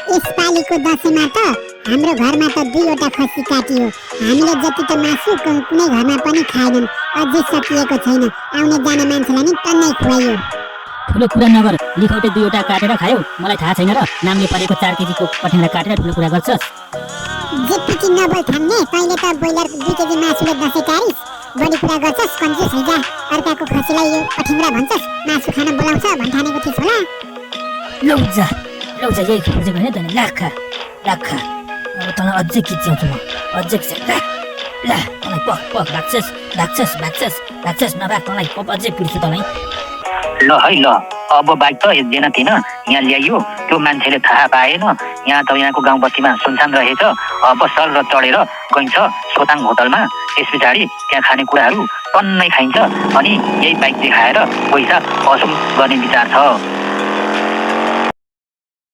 यसपालिको दसैँमा त हाम्रो घरमा त 2वटा खसी काटियो। हामीले जति त मासु कुनै घरमा पनि खाएनन्। अझै सकिएको छैन। आउने जाने मान्छेलाई नि टन्नै खुवाइयो। ठुलो कुरा नगर, लिखौटे 2वटा काटेर खायौ। मलाई थाहा छैन र नामले परेको 4 केजीको पठेँडा काटेर ठुलो कुरा गर्छस्। जेठपछि नबोल थाम्ने, तैँले त ब्रोइलर 2 केजी मासुले दसैँ टारिस्। बढी कुरा गर्छस्, कन्जुस हैजा। अर्काको खसीलाई यो पठेँडा भन्छस्, मासु खान बोलाउँछ भन्ठानेको थिइस् होला। लौजा यही खोजेको होइन तैँले। लाखा अब तँलाई अझै खिच्याउँछु म, अझै खिच्या। ला तँलाई पख राक्षस नभए तँलाई अझै पिर्छु तँलाई। ल है ल, अब बाइक त एकजना थिएन यहाँ ल्याइयो। त्यो मान्छेले थाहा पाएन। यहाँ त यहाँको गाउँ बस्तीमा सुनसान रहेछ। अब सर र चढेर गइन्छ सोताङ होटलमा। त्यस पछाडि त्यहाँ खानेकुराहरू टन्नै खाइन्छ। अनि यही बाइक देखाएर पैसा असुल गर्ने विचार छ।